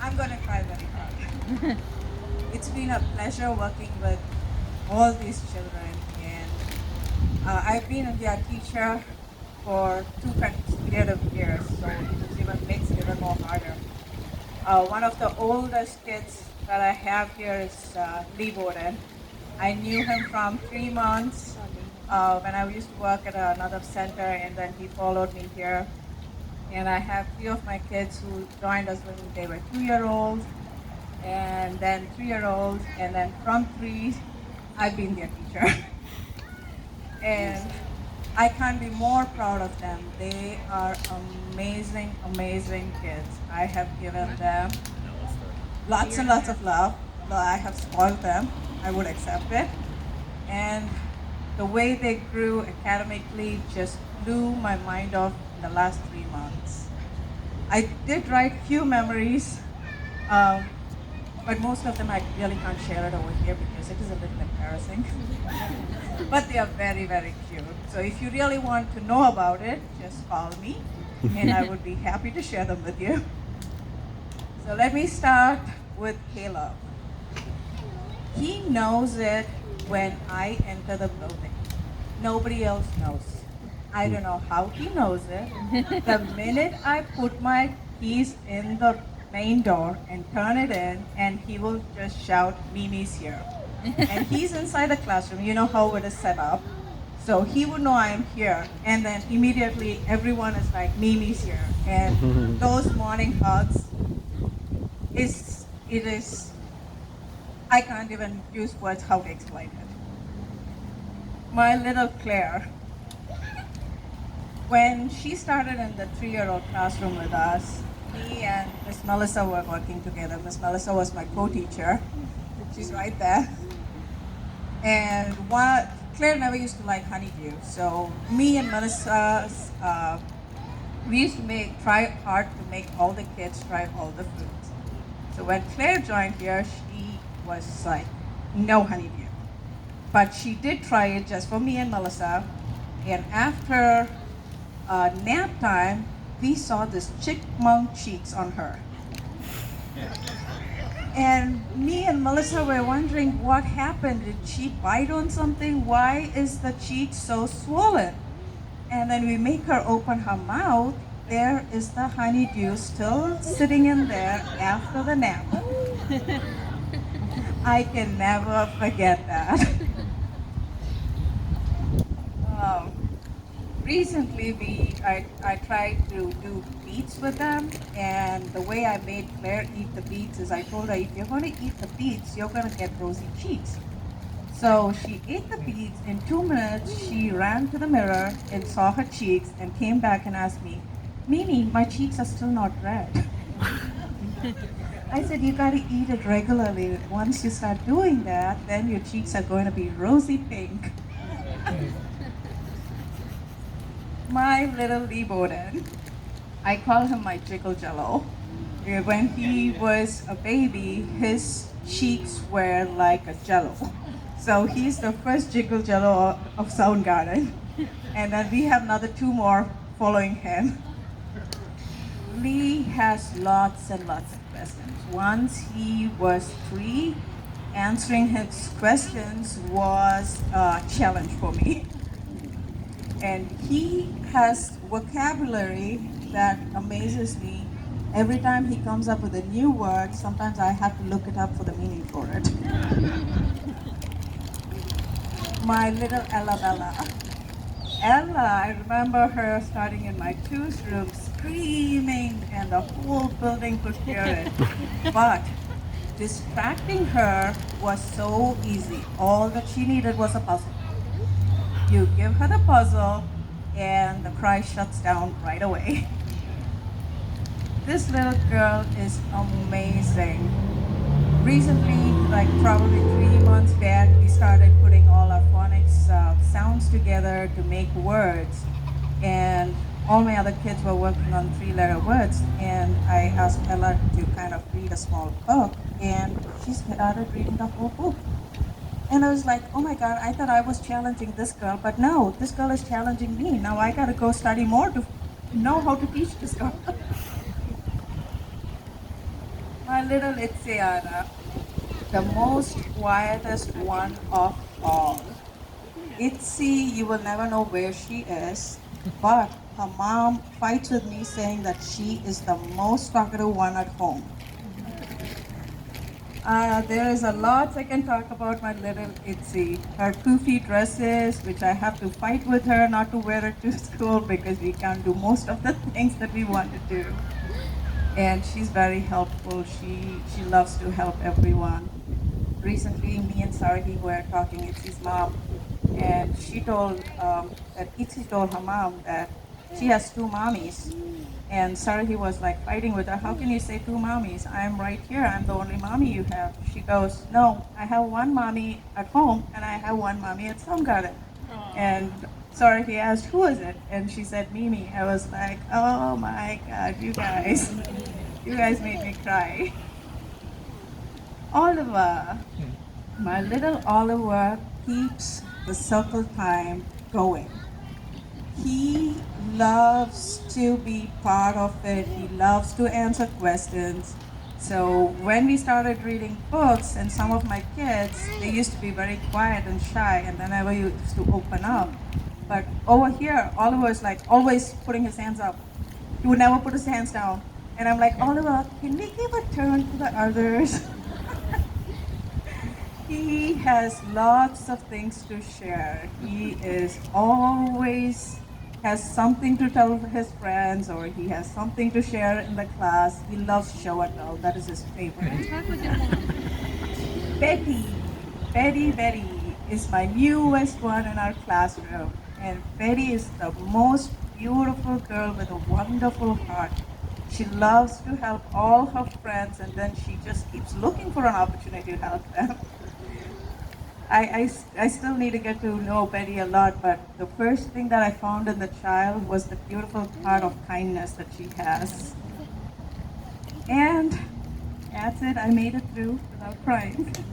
I'm going to try very hard. It's been a pleasure working with all these children, and I've been their teacher for two consecutive years, so it even makes it even more harder. One of the oldest kids that I have here is Lee Bowden. I knew him from 3 months when I used to work at another center, and then he followed me here. And I have three of my kids who joined us when they were 2 year olds, and then 3 year olds, and then from three, I've been their teacher. And I can't be more proud of them. They are amazing, amazing kids. I have given them lots and lots of love. I have spoiled them. I would accept it. And the way they grew academically just blew my mind off in the last 3 months. I did write few memories, um, but most of them I really can't share it over here because it is a little embarrassing. But they are very, very cute. So if you really want to know about it, just call me and I would be happy to share them with you. So let me start with Caleb. He knows it when I enter the building. Nobody else knows. I don't know how he knows it. The minute I put my keys in the main door and turn it in, and he will just shout, Mimi's here. And he's inside the classroom. You know how it is set up. So he would know I am here. And then immediately everyone is like, Mimi's here. And those morning hugs it is, I can't even use words how to explain it. My little Claire, when she started in the 3 year old classroom with us, me and Miss Melissa were working together. Miss Melissa was my co-teacher. She's right there. And Claire never used to like honeydew. So me and Melissa, we used to try hard to make all the kids try all the foods. So when Claire joined here, she was like, no honeydew. But she did try it just for me and Melissa. And after nap time, we saw this chipmunk cheeks on her. And me and Melissa were wondering what happened. Did she bite on something? Why is the cheek so swollen? And then we make her open her mouth. There is the honeydew still sitting in there after the nap. I can never forget that. Um, Recently, I tried to do beets with them, and the way I made Claire eat the beets is I told her, if you're going to eat the beets, you're going to get rosy cheeks. So she ate the beets. In 2 minutes, she ran to the mirror and saw her cheeks and came back and asked me, Mimi, my cheeks are still not red. I said, you got to eat it regularly. Once you start doing that, then your cheeks are going to be rosy pink. My little Lee Bowden, I call him my Jiggle Jello. When he was a baby, his cheeks were like a jello. So he's the first Jiggle Jello of Soundgarden. And then we have another two more following him. Lee has lots and lots of questions. Once he was 3, answering his questions was a challenge for me. And he has vocabulary that amazes me. Every time he comes up with a new word, sometimes I have to look it up for the meaning for it. My little Ella Bella. Ella, I remember her starting in my room screaming, and the whole building could hear it. But distracting her was so easy. All that she needed was a puzzle. You give her the puzzle, and the cry shuts down right away. This little girl is amazing. Recently, like probably 3 months back, we started putting all our phonics sounds together to make words. And all my other kids were working on 3-letter words, and I asked Ella to kind of read a small book, and she started reading the whole book. And I was like, oh my God, I thought I was challenging this girl, but no, this girl is challenging me. Now I gotta go study more to know how to teach this girl. my little Itziana, the most quietest one of all. Itzy, you will never know where she is, but her mom fights with me saying that she is the most talkative one at home. There is a lot I can talk about my little Itzy. Her poofy dresses, which I have to fight with her not to wear it to school because we can't do most of the things that we want to do. And she's very helpful. She loves to help everyone. Recently, me and Sarahi were talking, Itzy's mom, and she told that Itzy told her mom that she has two mommies. And Sarahi was like fighting with her, how can you say two mommies? I'm right here, I'm the only mommy you have. She goes, no, I have one mommy at home and I have one mommy at Soundgarden. And Sarahi asked, who is it? And she said, Mimi. I was like, oh my God, you guys, you guys made me cry. Oliver. My little Oliver keeps the circle time going. He loves to be part of it. He loves to answer questions. So when we started reading books, and some of my kids, they used to be very quiet and shy, and they never used to open up. But over here, Oliver's like always putting his hands up. He would never put his hands down. And I'm like, Oliver, can we give a turn to the others? He has lots of things to share. He is always has something to tell his friends, or he has something to share in the class. He loves show and tell. That is his favorite. Betty, Betty is my newest one in our classroom. And Betty is the most beautiful girl with a wonderful heart. She loves to help all her friends, and then she just keeps looking for an opportunity to help them. I still need to get to know Betty a lot, but the first thing that I found in the child was the beautiful heart of kindness that she has. And that's it, I made it through without crying.